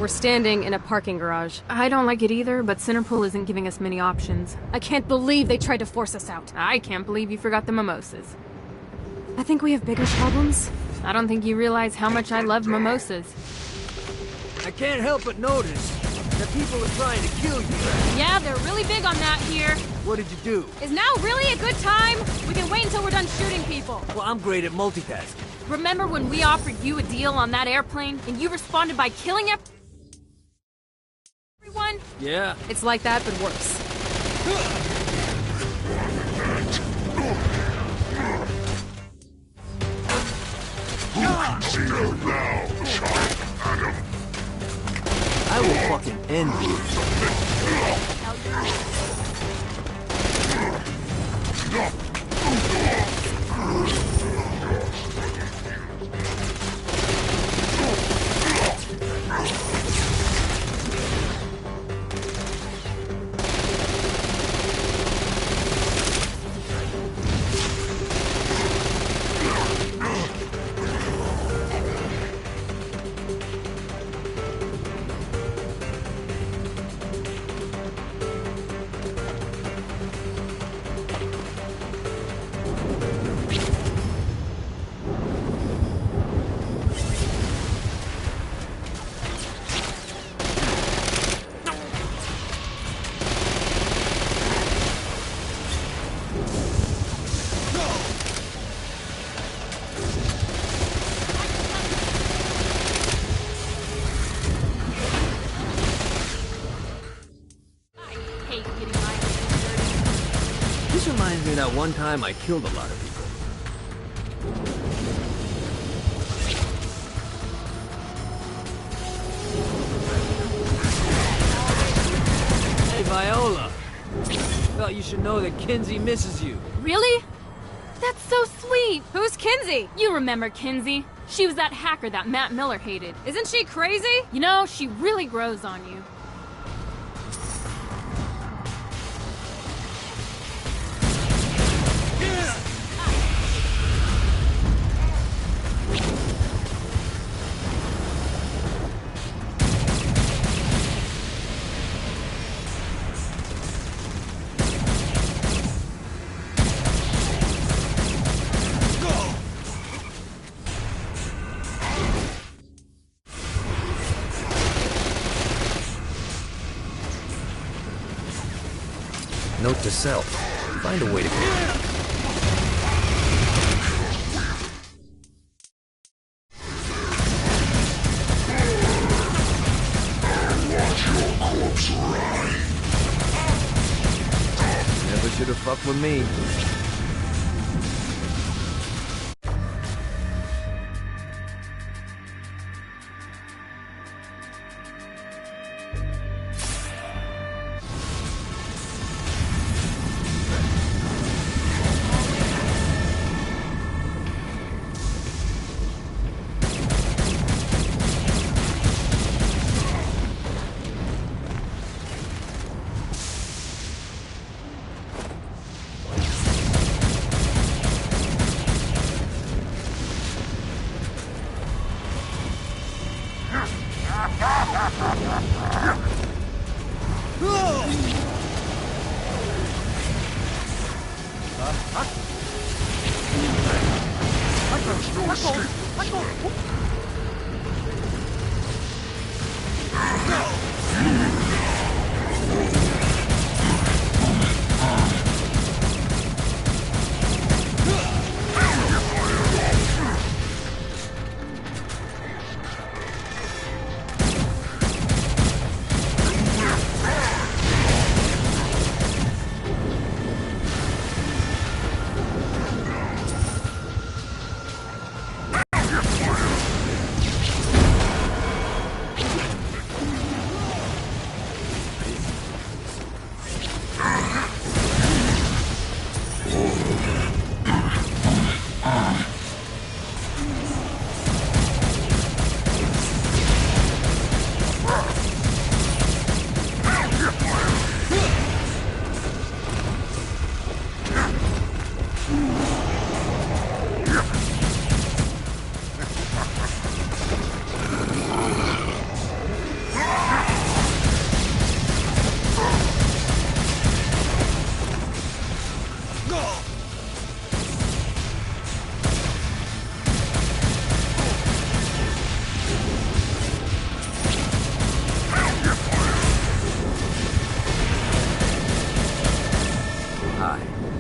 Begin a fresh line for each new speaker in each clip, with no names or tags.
we're standing in a parking garage.
I don't like it either, but Centerpool isn't giving us many options.
I can't believe they tried to force us out.
I can't believe you forgot the mimosas.
I think we have bigger problems.
I don't think you realize how much I love mimosas.
I can't help but notice that people are trying to kill you.
Yeah, they're really big on that here.
What did you do?
Is now really a good time? We can wait until we're done shooting people.
Well, I'm great at multitasking.
Remember when we offered you a deal on that airplane, and you responded by killing everyone?
Yeah.
It's like that, but worse.
I will fucking end you. This reminds me of that one time I killed a lot of people. Hey, Viola. Thought you should know that Kinsey misses you.
Really? That's so sweet. Who's Kinsey? You remember Kinsey. She was that hacker that Matt Miller hated. Isn't she crazy? You know, she really grows on you.
Note to self. Find a way to get Never should have fucked with me.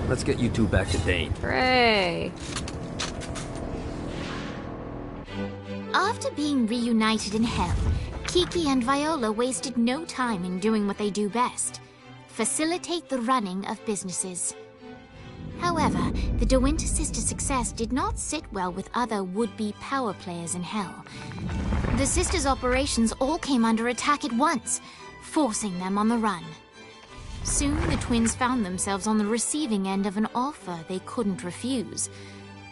Let's get you two back to Dane.
Hooray!
After being reunited in hell, Kiki and Viola wasted no time in doing what they do best: facilitate the running of businesses. However, the De Winter sisters' success did not sit well with other would-be power players in hell. The sisters' operations all came under attack at once, forcing them on the run. Soon, the twins found themselves on the receiving end of an offer they couldn't refuse.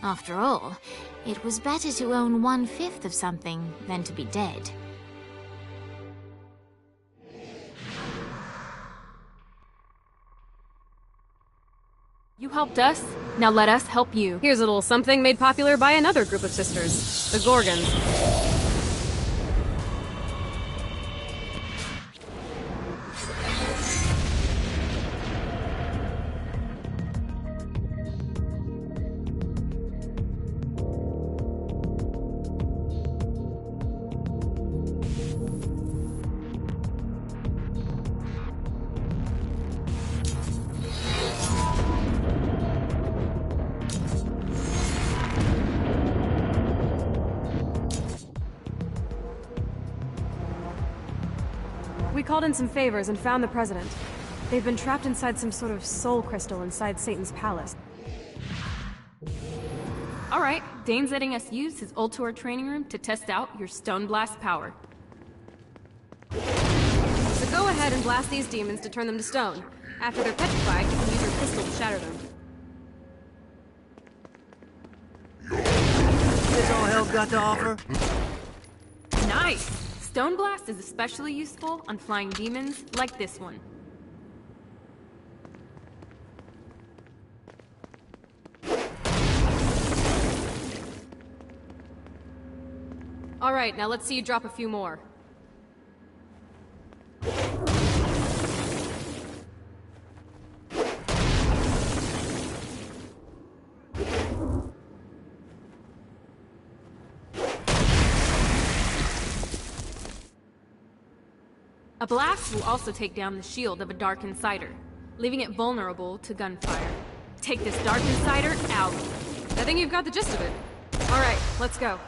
After all, it was better to own 1/5 of something than to be dead.
You helped us, now let us help you.
Here's a little something made popular by another group of sisters, the Gorgons. We called in some favors and found the president. They've been trapped inside some sort of soul crystal inside Satan's palace.
Alright, Dane's letting us use his Ultor training room to test out your Stone Blast power.
So go ahead and blast these demons to turn them to stone. After they're petrified, you can use your pistol to shatter them.
That's all hell got to offer?
Nice! Stone Blast is especially useful on flying demons like this one.
Alright, now let's see you drop a few more.
A blast will also take down the shield of a Dark Insider, leaving it vulnerable to gunfire. Take this Dark Insider out.
I think you've got the gist of it. Alright, let's go.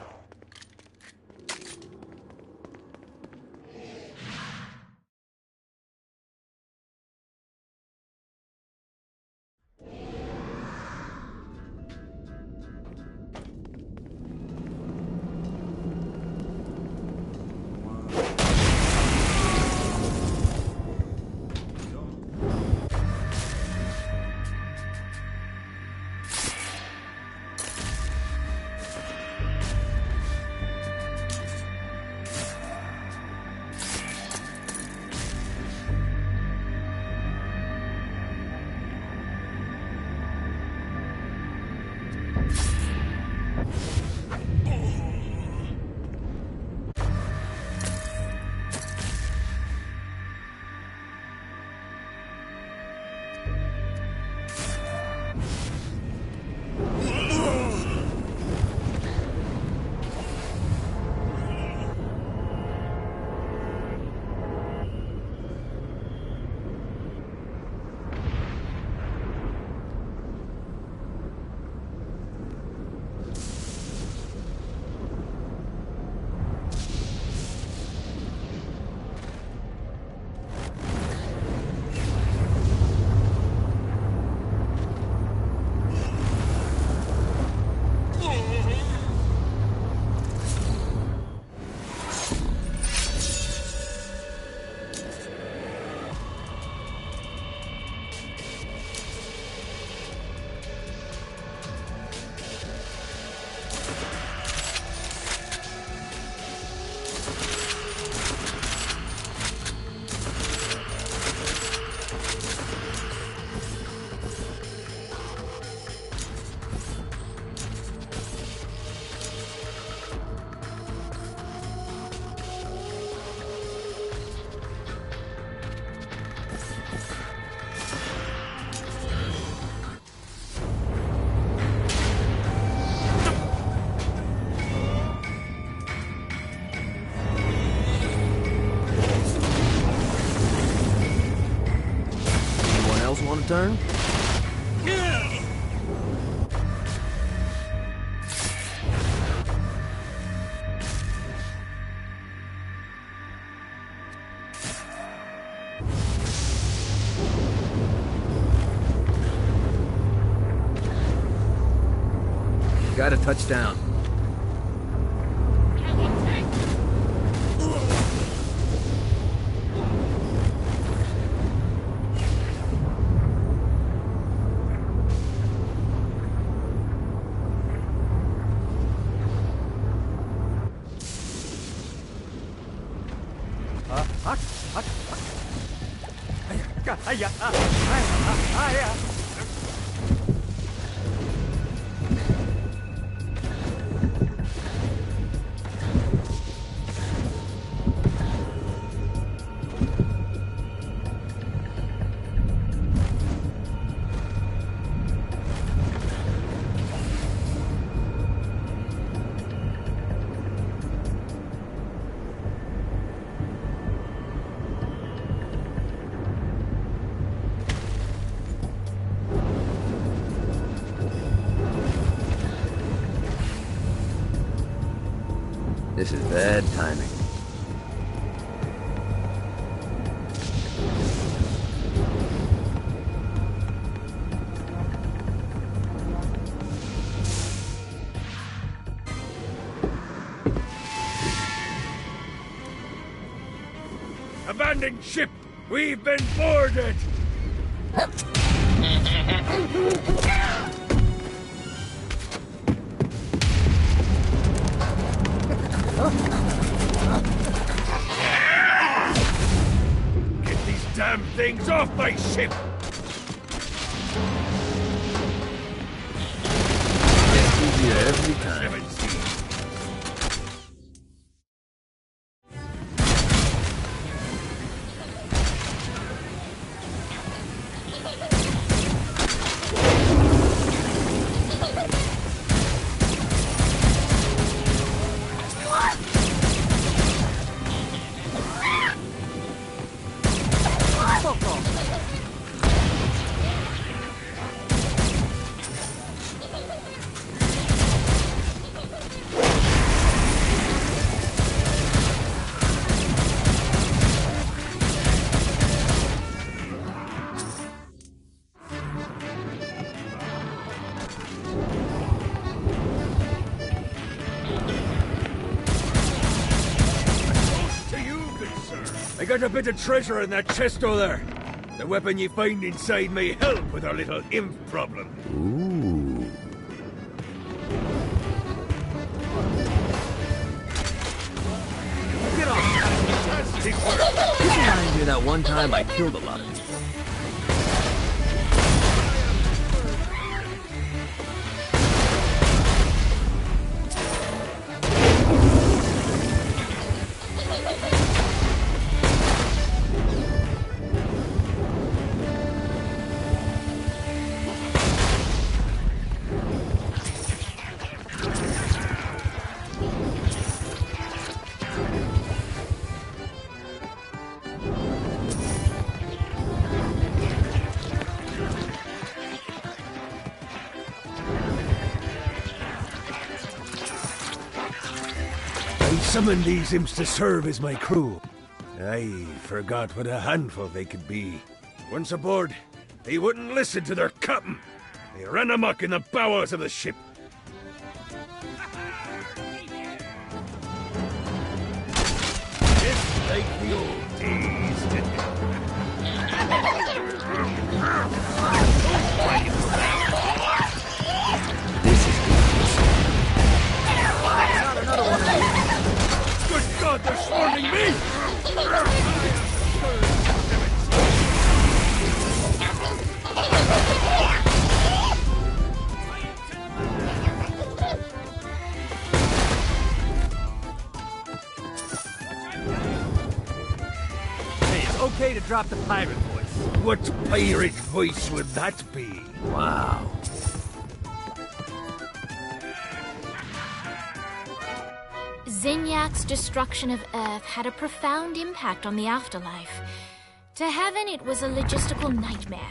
Want to turn?
Yeah!
Gotta touch down. This is bad timing.
Abandoned ship! We've been boarded! Get these damn things off my ship!
Gets easier every time.
17. I got a bit of treasure in that chest over there. The weapon you find inside may help with our little imp problem.
Ooh.
Get off! Fantastic work!
This reminds me of that one time I killed a lot of people.
I summoned these imps to serve as my crew. I forgot what a handful they could be. Once aboard, they wouldn't listen to their captain. They ran amok in the bowels of the ship. Just like the old days.
This is
Good God, they're swarming me!
Hey, it's okay to drop the pirate voice.
What pirate voice would that be?
Wow.
Zinyak's destruction of Earth had a profound impact on the afterlife. To heaven, it was a logistical nightmare.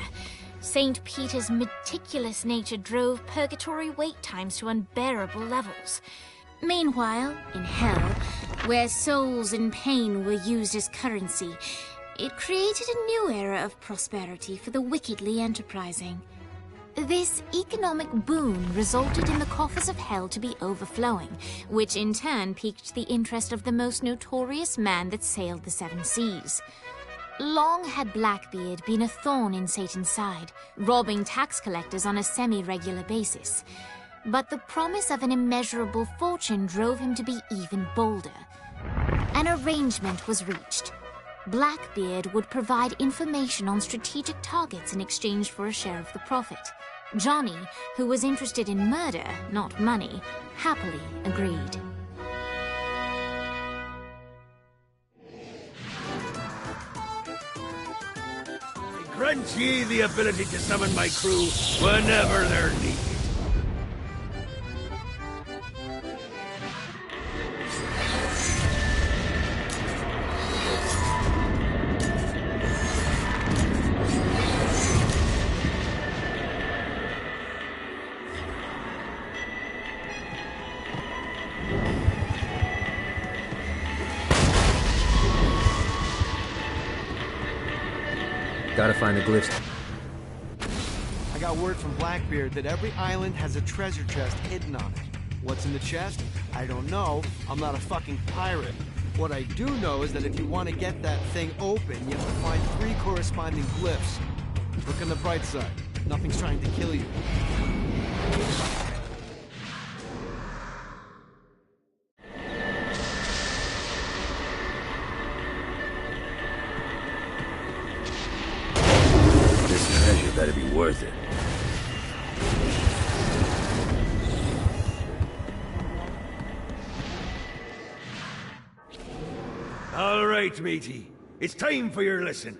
St. Peter's meticulous nature drove purgatory wait times to unbearable levels. Meanwhile, in hell, where souls in pain were used as currency, it created a new era of prosperity for the wickedly enterprising. This economic boon resulted in the coffers of hell to be overflowing, which in turn piqued the interest of the most notorious man that sailed the seven seas. Long had Blackbeard been a thorn in Satan's side, robbing tax collectors on a semi-regular basis. But the promise of an immeasurable fortune drove him to be even bolder. An arrangement was reached. Blackbeard would provide information on strategic targets in exchange for a share of the profit. Johnny, who was interested in murder, not money, happily agreed.
I grant ye the ability to summon my crew whenever they're needed.
Gotta find the glyphs.
I got word from Blackbeard that every island has a treasure chest hidden on it. What's in the chest? I don't know. I'm not a fucking pirate. What I do know is that if you want to get that thing open, you have to find 3 corresponding glyphs. Look on the bright side. Nothing's trying to kill you.
Better be worth it. All right, matey. It's time for your lesson.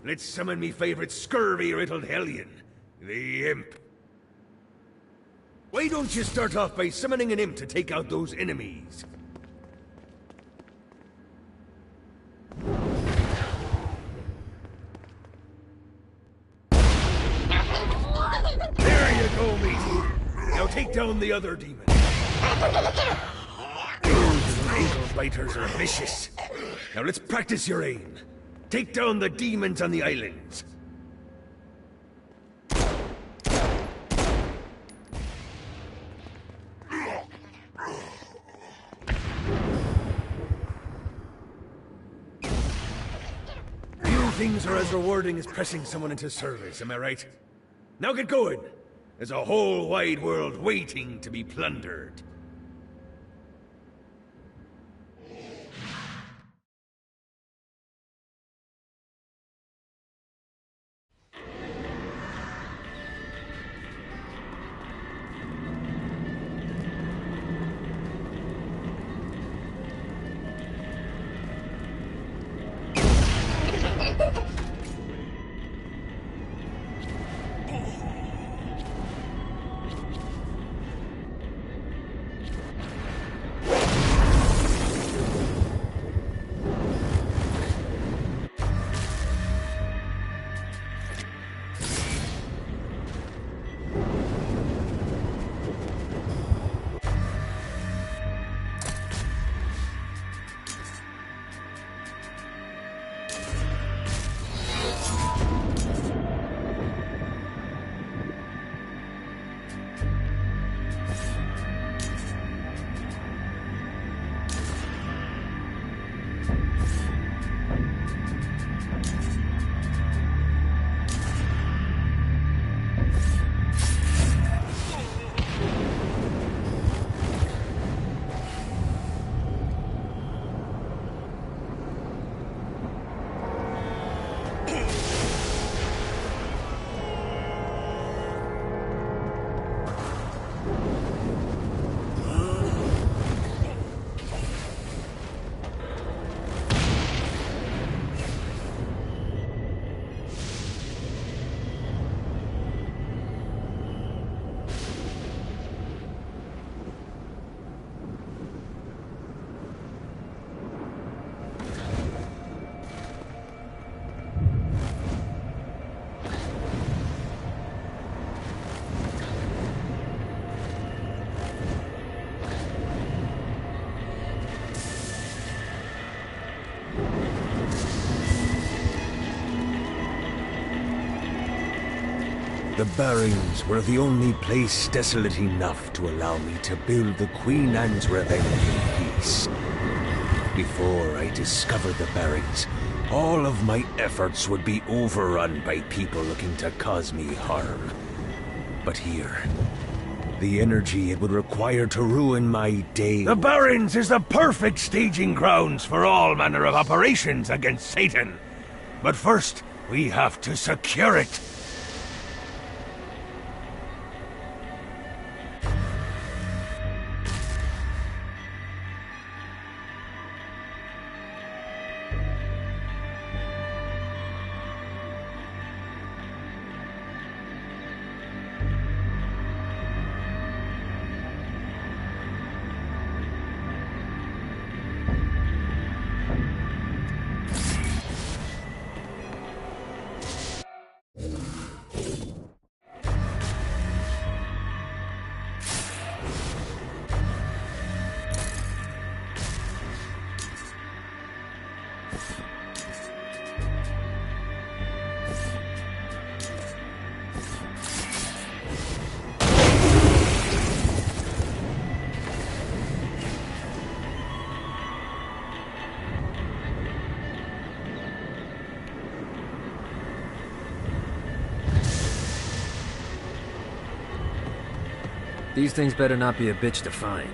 Let's summon me favorite scurvy-riddled hellion, the Imp. Why don't you start off by summoning an imp to take out those enemies? There you go, matey. Now take down the other demon. Those ankle biters are vicious. Now let's practice your aim. Take down the demons on the islands. Few things are as rewarding as pressing someone into service, am I right? Now get going. There's a whole wide world waiting to be plundered. The Barrens were the only place desolate enough to allow me to build the Queen Anne's Revenge in peace. Before I discovered the Barrens, all of my efforts would be overrun by people looking to cause me harm. But here, the energy it would require to ruin my day... The Barrens is the perfect staging grounds for all manner of operations against Satan. But first, we have to secure it.
These things better not be a bitch to find.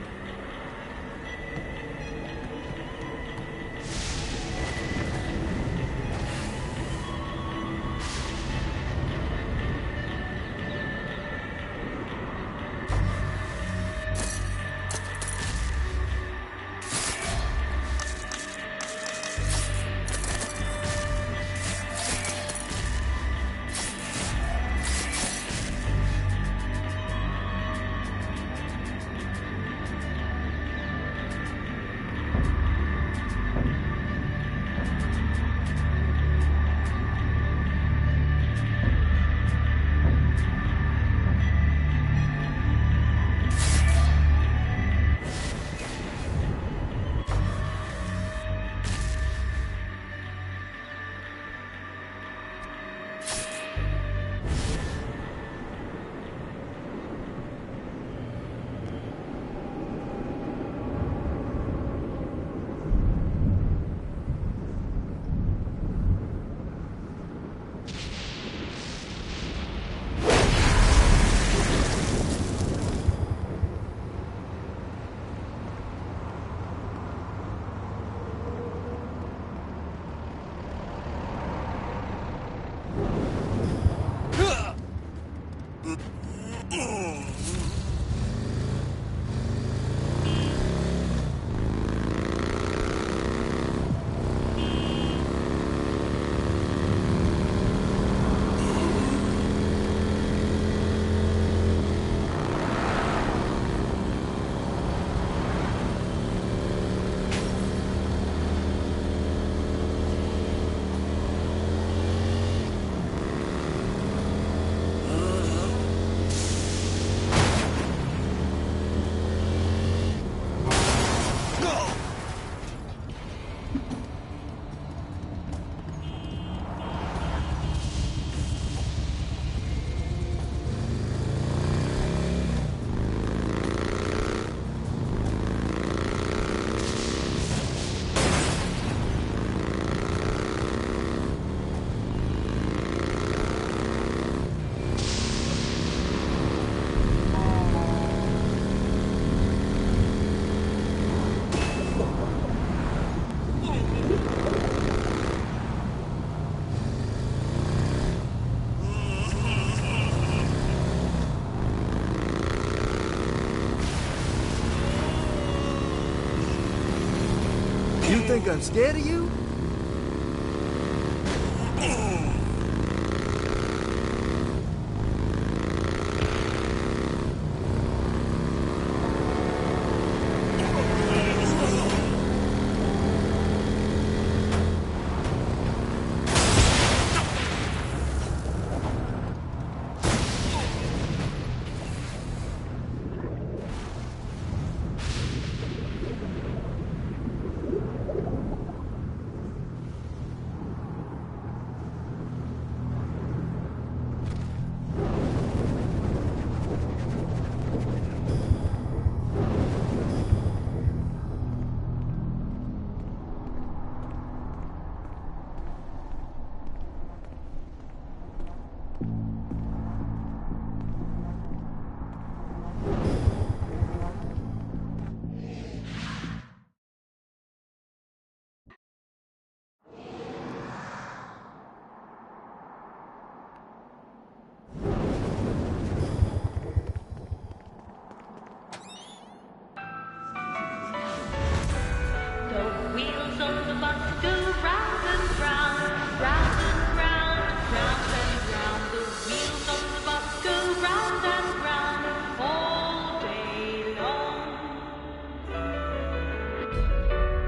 You think I'm scared of you?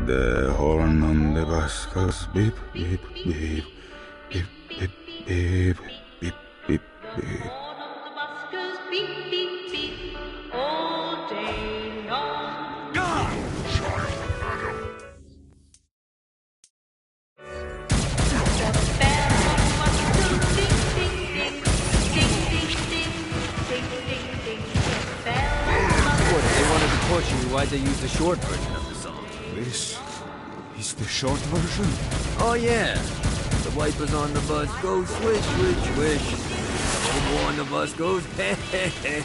The horn on the bus goes beep, beep, beep, beep, beep, beep, beep, beep, beep.
What, if they wanted to torture you, why'd they use the short version of the song?
This is the short version.
Oh yeah, the wipers on the bus go swish, swish, swish. The more on the bus goes hey, hey, hey.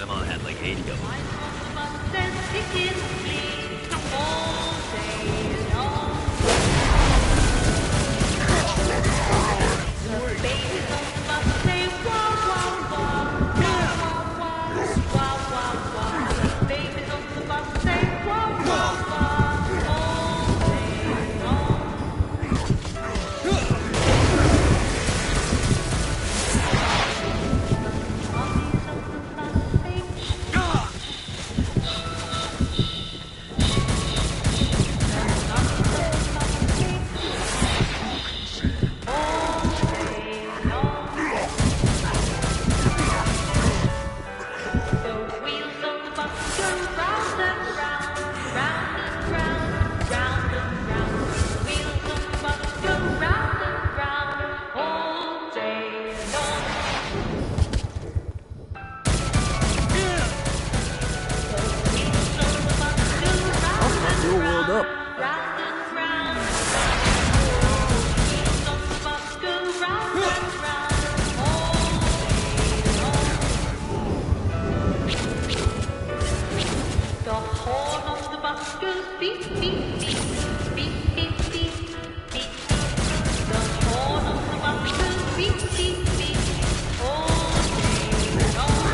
My mom had like 80 of them. Your world up.
The horn on the bus goes beep, beep, beep, beep, beep, beep, beep. The horn on the bus goes beep, beep, beep, all day long.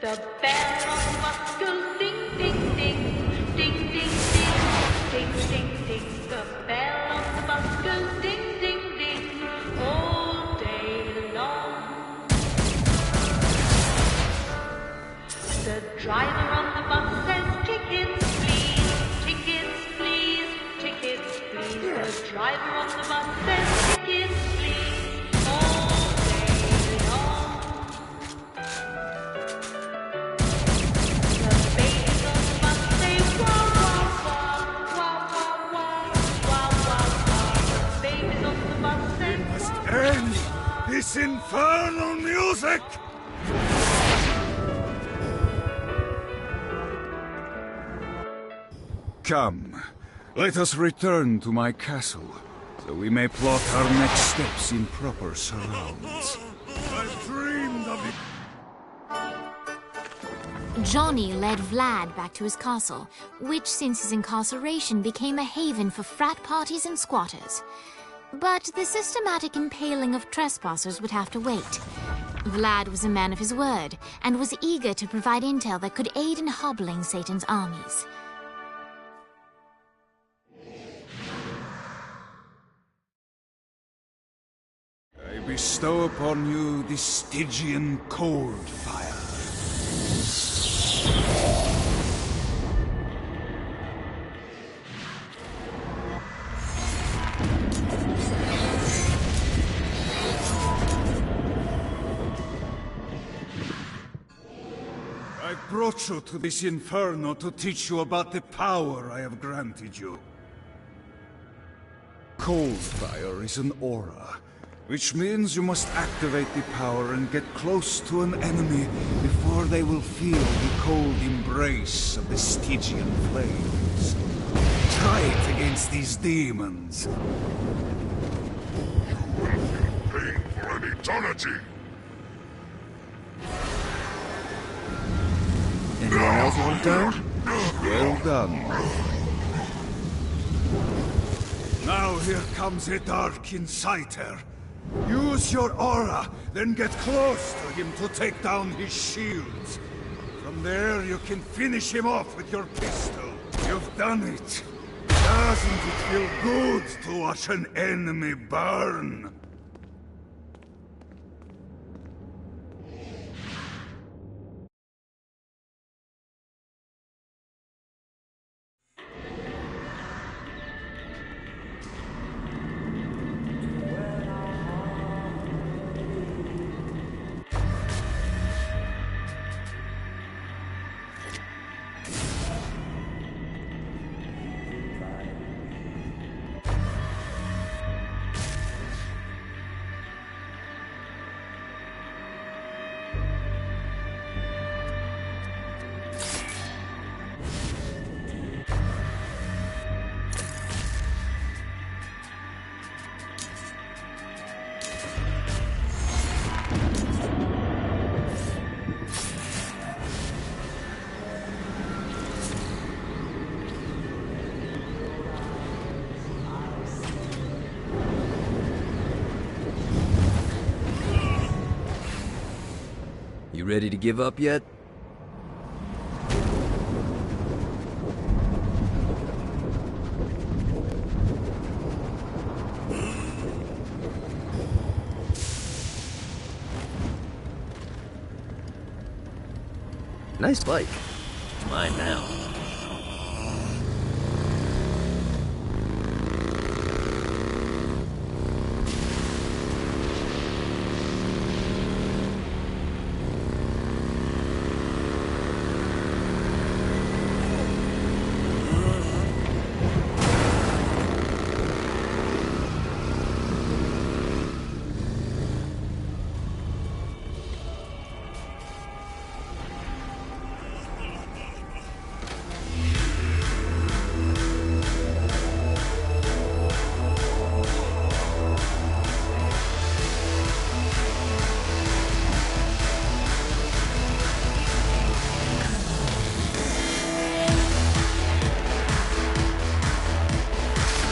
The bell on the bus goes ding, ding, ding, ding, ding, ding, ding, ding, ding. The bell on the bus goes ding, ding, ding, all day long. The driver on the bus says tickets please, tickets please, tickets please. The driver on the bus says tickets please, all day long. The babies on the bus say wah wah wah, wah wah wah, wah wah wah. The babies on the bus say
Must
wah wah
end
wah.
this infernal music!
Come, let us return to my castle, so we may plot our next steps in proper surrounds.
I've dreamed of it.
Johnny led Vlad back to his castle, which since his incarceration became a haven for frat parties and squatters. But the systematic impaling of trespassers would have to wait. Vlad was a man of his word, and was eager to provide intel that could aid in hobbling Satan's armies.
I bestow upon you the Stygian cold fire. I brought you to this inferno to teach you about the power I have granted you. Cold fire is an aura, which means you must activate the power and get close to an enemy before they will feel the cold embrace of the Stygian flames. Try it against these demons.
Pain for an eternity!
Anyone else want to turn?
Well done.
Now here comes a dark inciter. Use your aura, then get close to him to take down his shields. From there, you can finish him off with your pistol. You've done it. Doesn't it feel good to watch an enemy burn?
You ready to give up yet? Nice bike. It's mine now.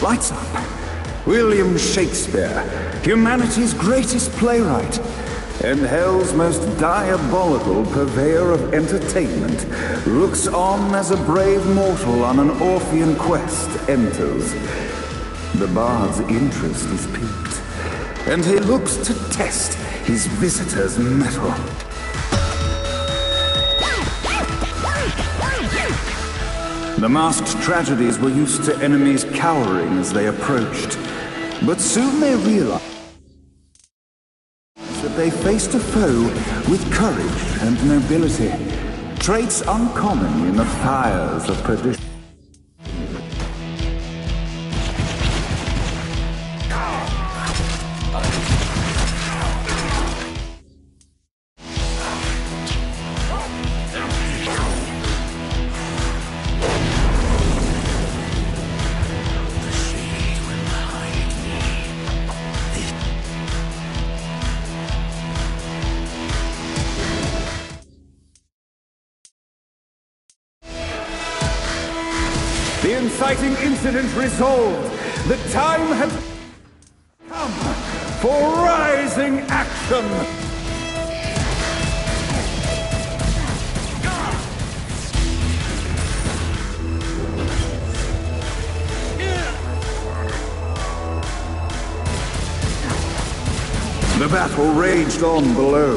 Lights up. William Shakespeare, humanity's greatest playwright, and hell's most diabolical purveyor of entertainment, looks on as a brave mortal on an Orphean quest enters. The bard's interest is piqued, and he looks to test his visitor's mettle. The masked tragedies were used to enemies cowering as they approached, but soon they realized that they faced a foe with courage and nobility, traits uncommon in the fires of perdition. The inciting incident resolved. The time has come for rising action. The battle raged on below,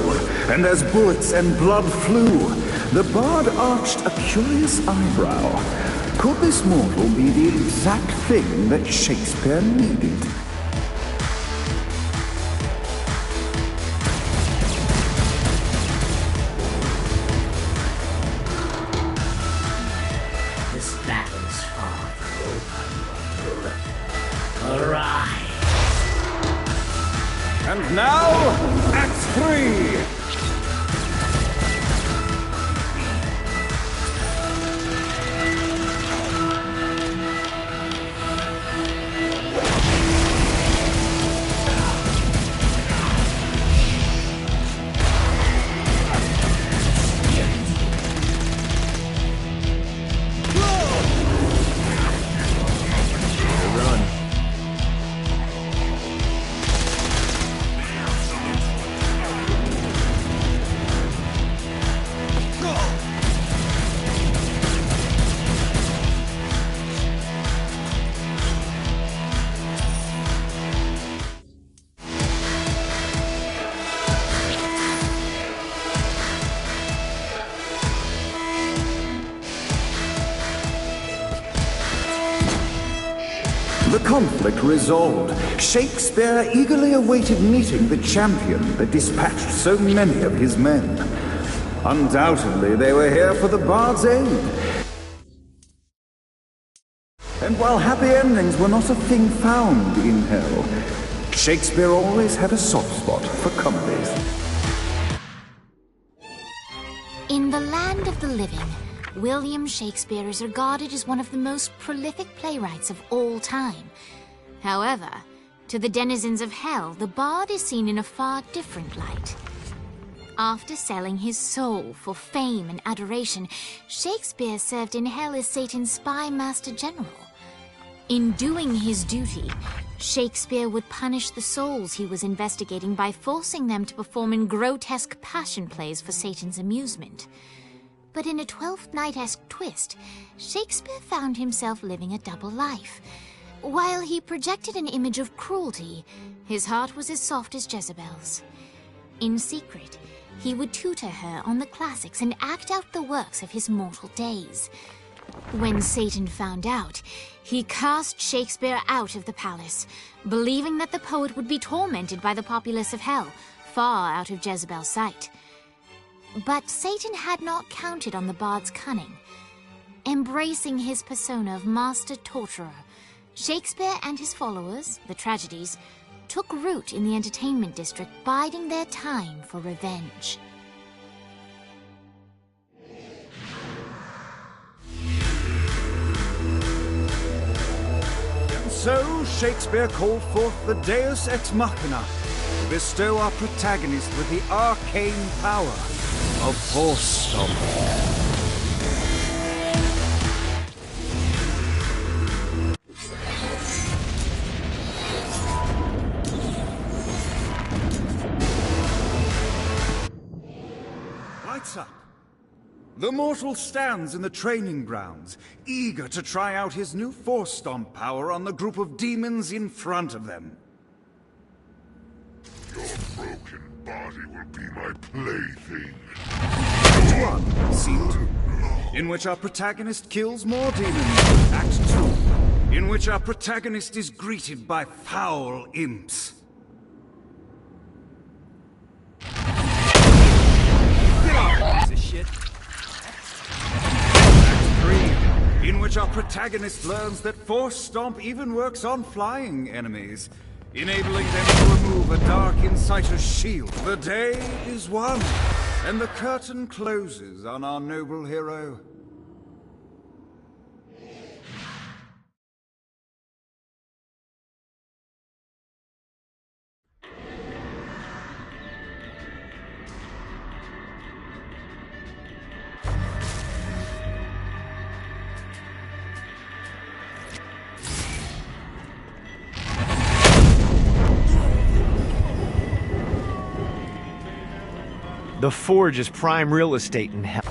and as bullets and blood flew, the bard arched a curious eyebrow. Could this mortal be the exact thing that Shakespeare needed?
This battle's far from over. Arise!
And now, Act 3! The conflict resolved. Shakespeare eagerly awaited meeting the champion that dispatched so many of his men. Undoubtedly, they were here for the bard's aid. And while happy endings were not a thing found in hell, Shakespeare always had a soft spot for comedies.
In the land of the living, William Shakespeare is regarded as one of the most prolific playwrights of all time. However, to the denizens of hell, the bard is seen in a far different light. After selling his soul for fame and adoration, Shakespeare served in hell as Satan's spy master general. In doing his duty, Shakespeare would punish the souls he was investigating by forcing them to perform in grotesque passion plays for Satan's amusement. But in a Twelfth Night-esque twist, Shakespeare found himself living a double life. While he projected an image of cruelty, his heart was as soft as Jezebel's. In secret, he would tutor her on the classics and act out the works of his mortal days. When Satan found out, he cast Shakespeare out of the palace, believing that the poet would be tormented by the populace of hell, far out of Jezebel's sight. But Satan had not counted on the bard's cunning. Embracing his persona of master torturer, Shakespeare and his followers, the tragedies, took root in the entertainment district, biding their time for revenge.
And so Shakespeare called forth the Deus Ex Machina to bestow our protagonist with the arcane power of Force Stomp. Lights up. The mortal stands in the training grounds, eager to try out his new Force Stomp power on the group of demons in front of them.
Your broken body will be my plaything.
Act 1, Scene 2, in which our protagonist kills more demons. Act 2, in which our protagonist is greeted by foul imps. Get off, piece of shit. Act 3, in which our protagonist learns that Force Stomp even works on flying enemies, enabling them to remove a Dark Inciter's shield. The day is won, and the curtain closes on our noble hero.
The Forge is prime real estate in hell.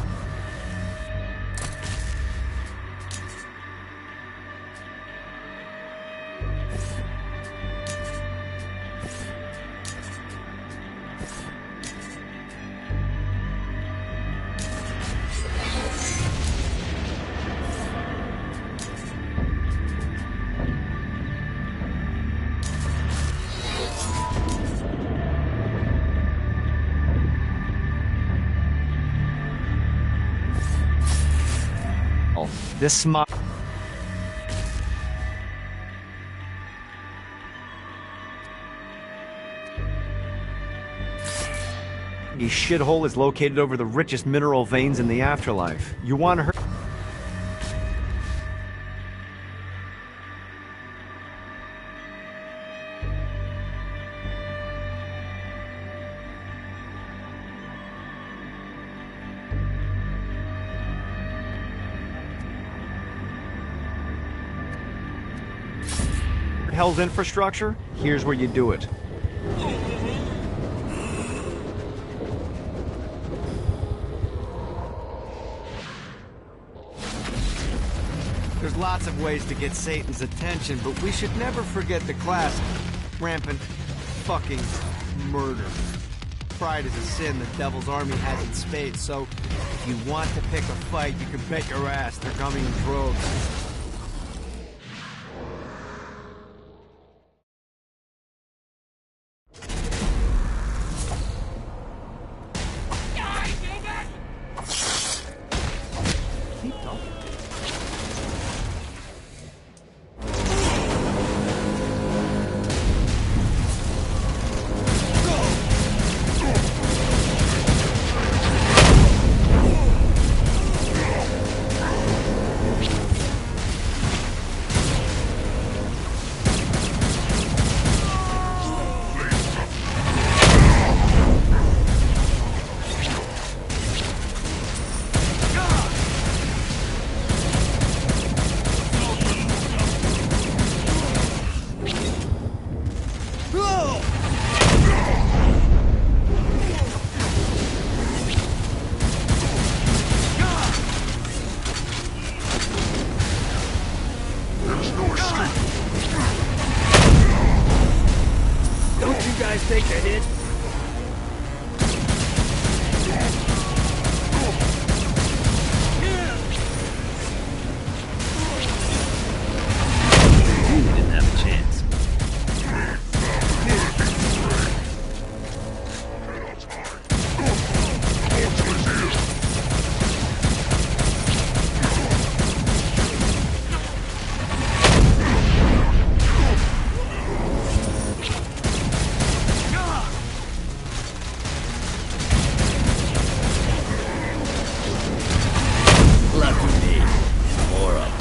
This smart. The shithole is located over the richest mineral veins in the afterlife. You want her? Hell's infrastructure? Here's where you do it.
There's lots of ways to get Satan's attention, but we should never forget the classic rampant fucking murder. Pride is a sin the devil's army has in spades, so if you want to pick a fight, you can bet your ass they're coming in droves.
hit? Really didn't have a chance. Lucky me. More of them.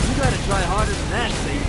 You gotta try harder than that, Satan.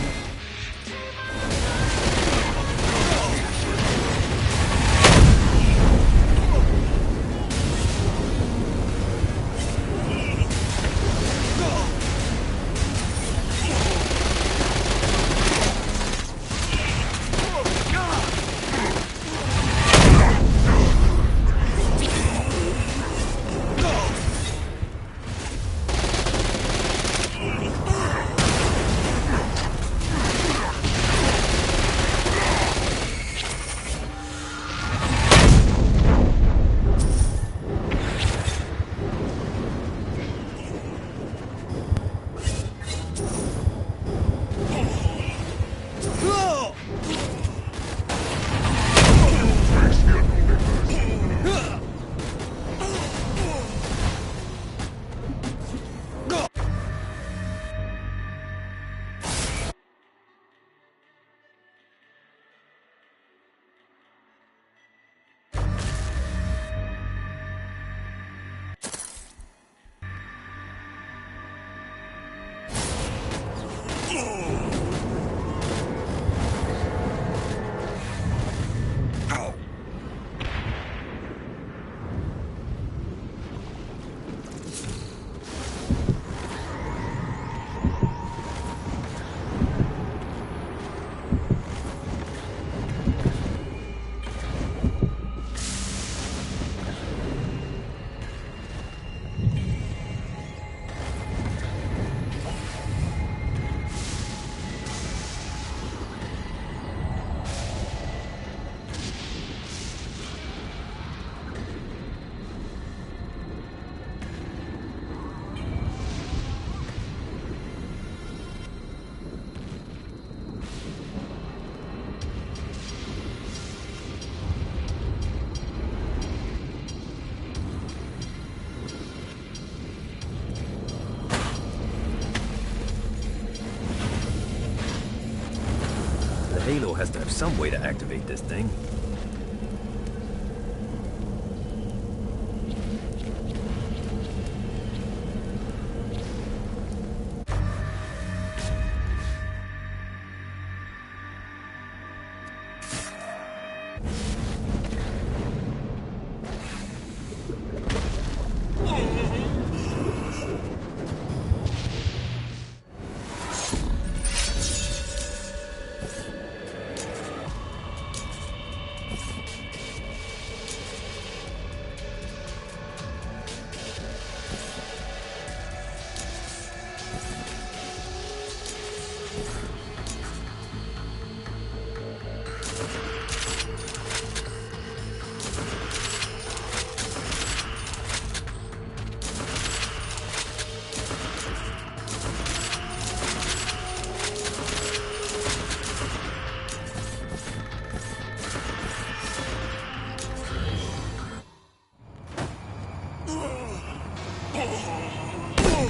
The Halo has to have some way to activate this thing.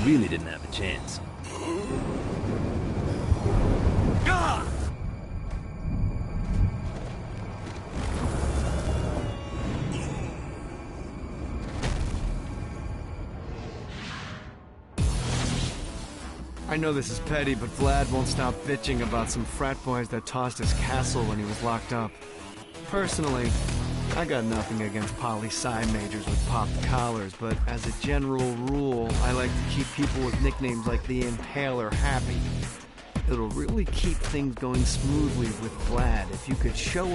Really didn't have a chance.
I know this is petty, but Vlad won't stop bitching about some frat boys that tossed his castle when he was locked up. Personally, I got nothing against poli-sci majors with popped collars, but as a general rule, I like to keep people with nicknames like the Impaler happy. It'll really keep things going smoothly with Vlad if you could show...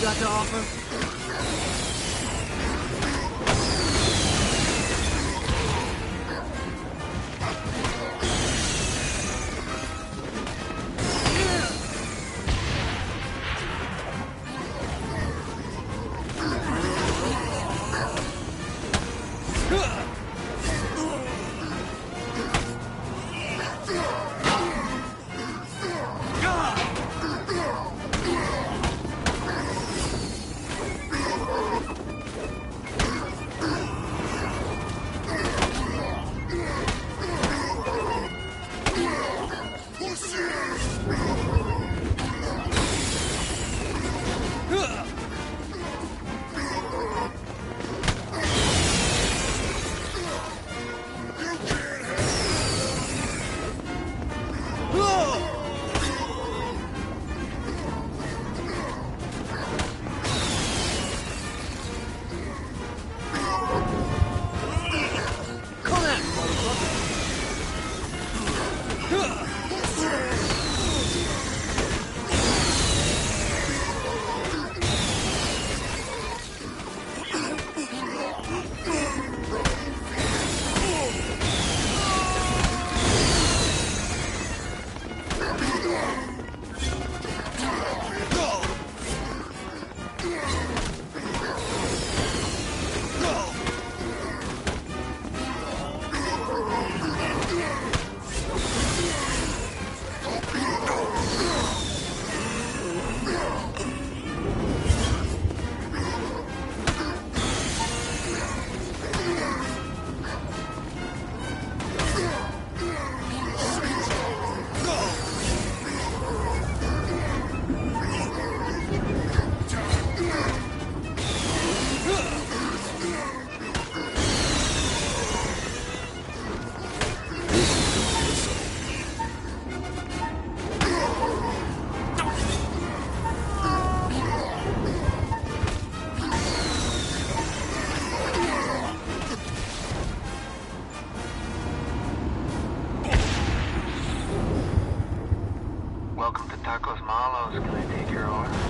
got to offer?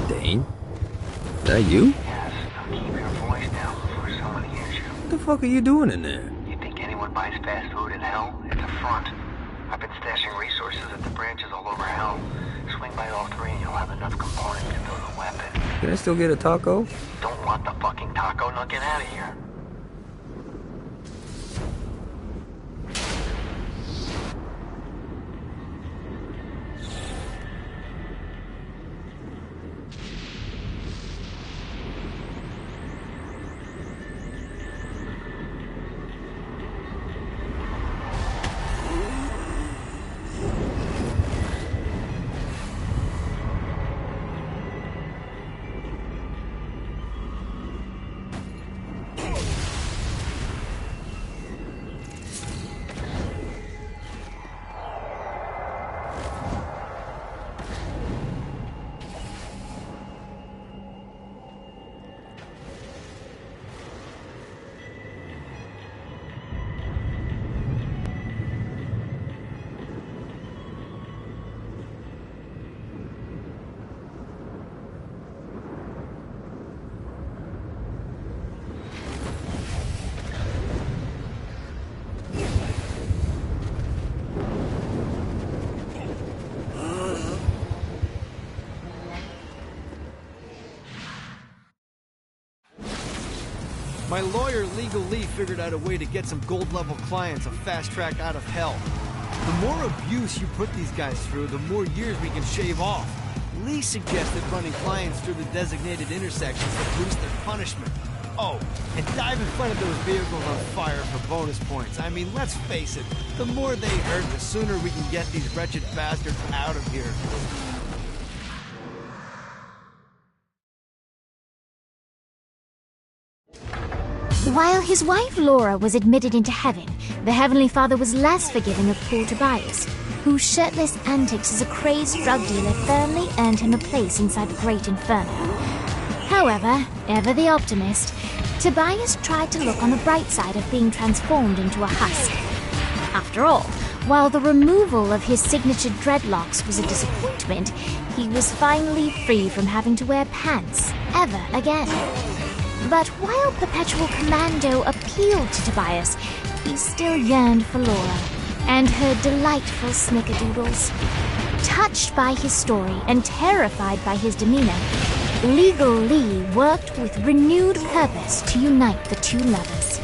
Dane? Is that you?
Yes, now keep your voice down before someone hears you.
What the fuck are you doing in there?
You think anyone buys fast food in hell? It's a front. I've been stashing resources at the branches all over hell. Swing by all three and you'll have enough components to build a weapon.
Can I still get a taco?
Don't want the fucking taco? Now get out of here.
My lawyer, Legal Lee, figured out a way to get some gold-level clients a fast track out of hell. The more abuse you put these guys through, the more years we can shave off. Lee suggested running clients through the designated intersections to boost their punishment. Oh, and dive in front of those vehicles on fire for bonus points. I mean, let's face it, the more they hurt, the sooner we can get these wretched bastards out of here.
While his wife Laura was admitted into heaven, the Heavenly Father was less forgiving of poor Tobias, whose shirtless antics as a crazed drug dealer firmly earned him a place inside the Great Inferno. However, ever the optimist, Tobias tried to look on the bright side of being transformed into a husk. After all, while the removal of his signature dreadlocks was a disappointment, he was finally free from having to wear pants ever again. But while Perpetual Commando appealed to Tobias, he still yearned for Laura and her delightful snickerdoodles. Touched by his story and terrified by his demeanor, Legal Lee worked with renewed purpose to unite the two lovers.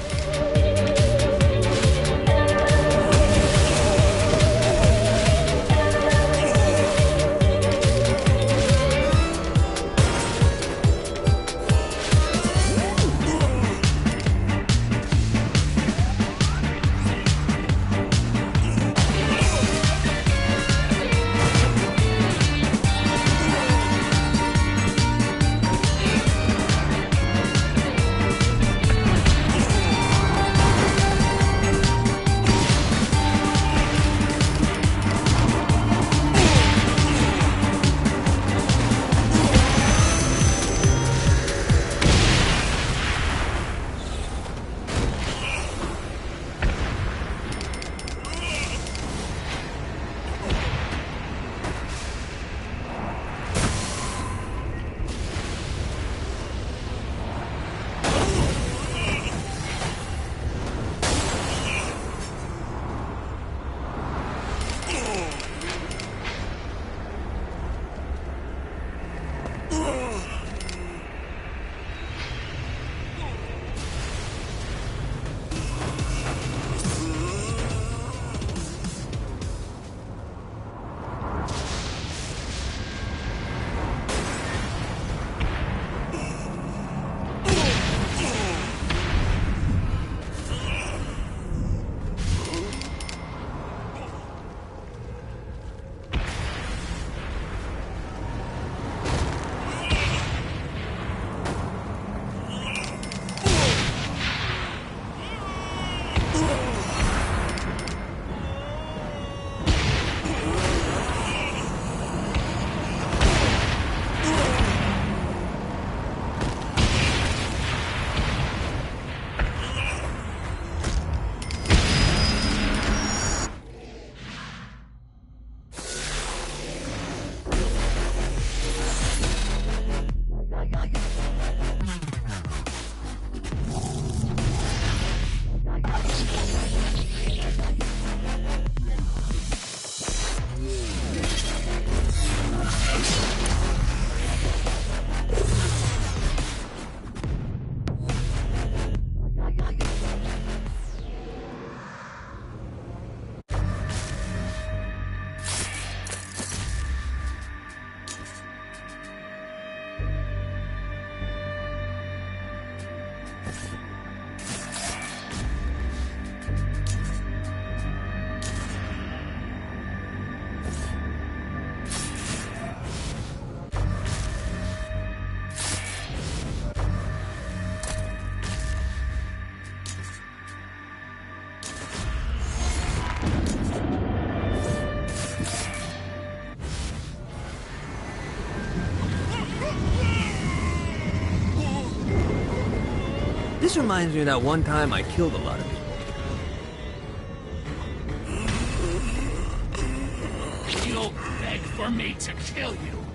This reminds me of that one time I killed a lot of people.
You'll beg for me to kill you.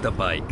just a bike.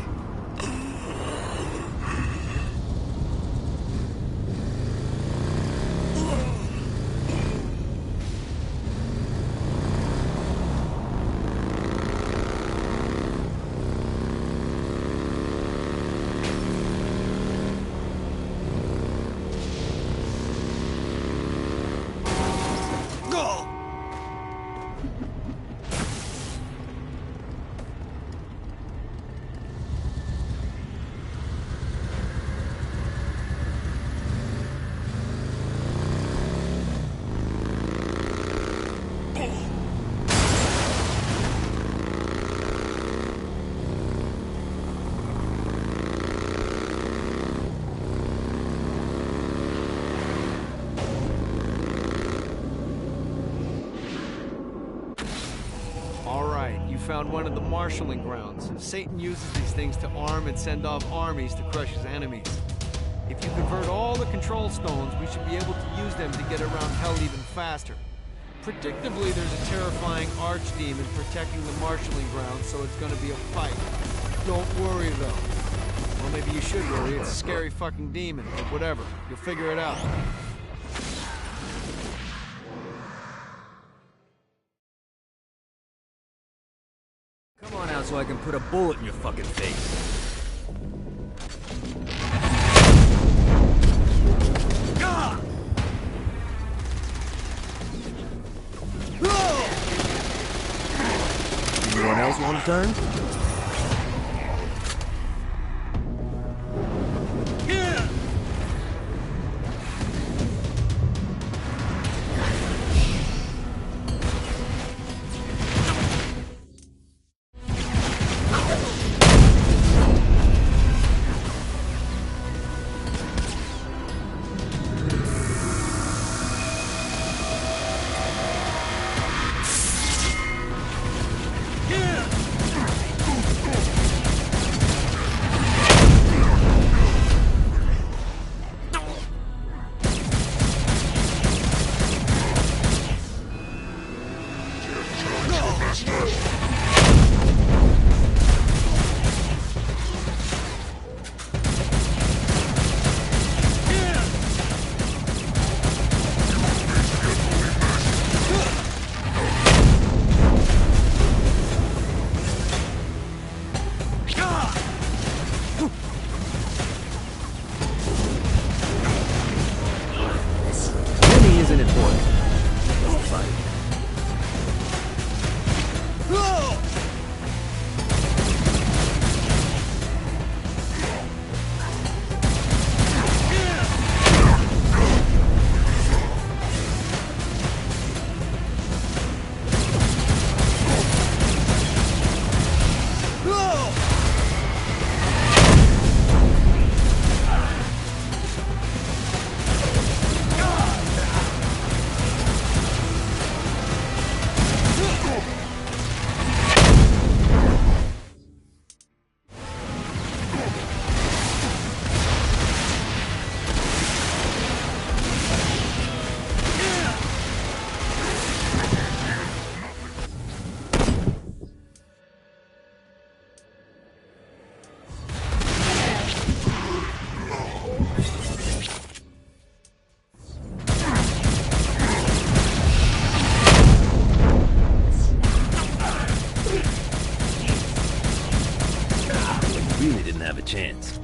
Found one of the marshalling grounds. Satan uses these things to arm and send off armies to crush his enemies. If you convert all the control stones, we should be able to use them to get around hell even faster. Predictably, there's a terrifying archdemon protecting the marshalling grounds, so it's gonna be a fight. Don't worry, though. Well, maybe you should worry. It's a scary fucking demon, but whatever. You'll figure it out.
Come on out so I can put a bullet in your fucking face. Anyone else want a turn? Really didn't have a chance.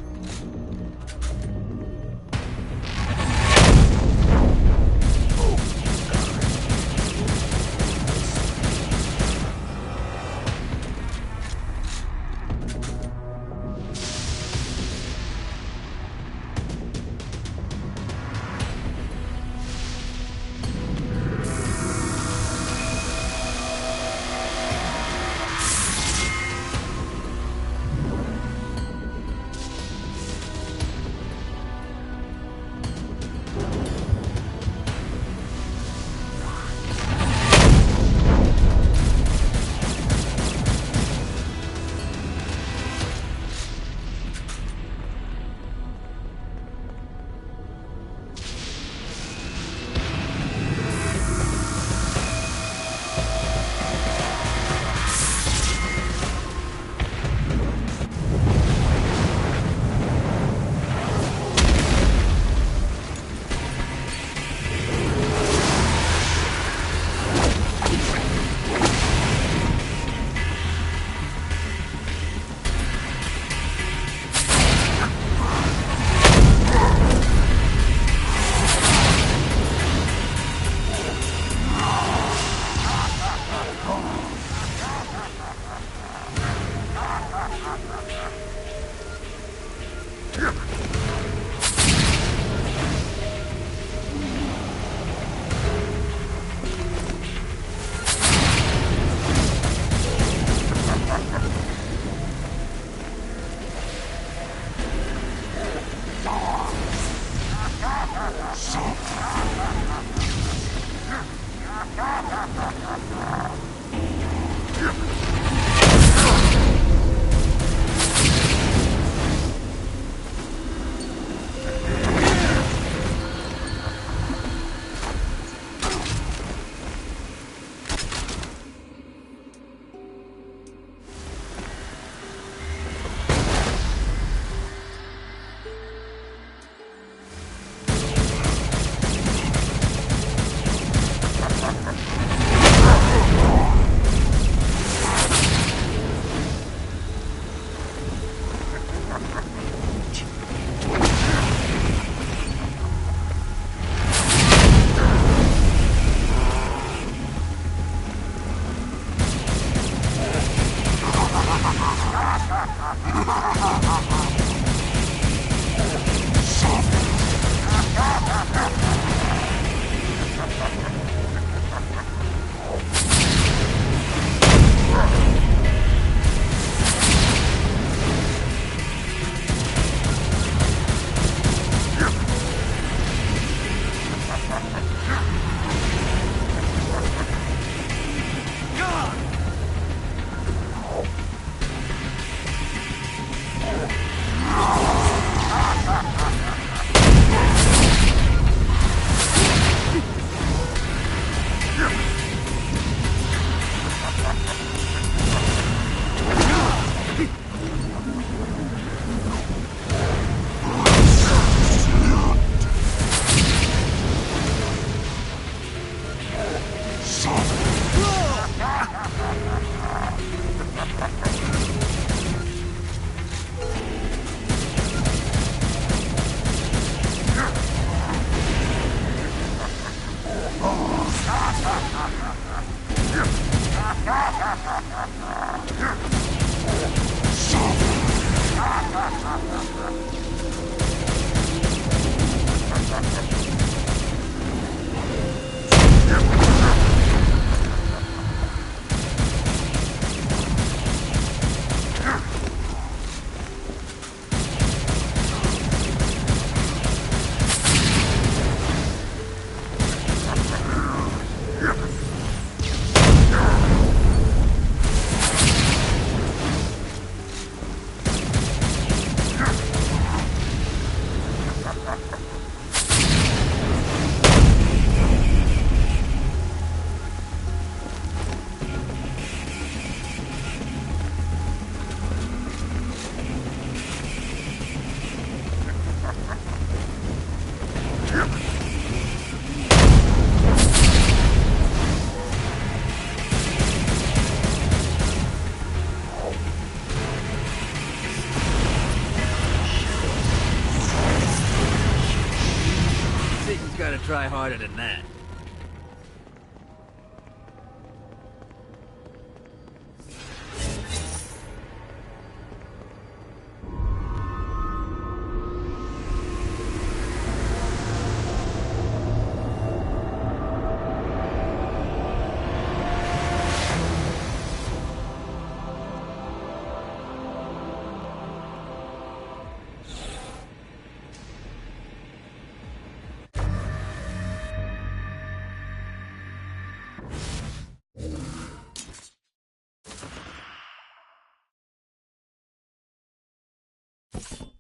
Gotta try harder than that.
You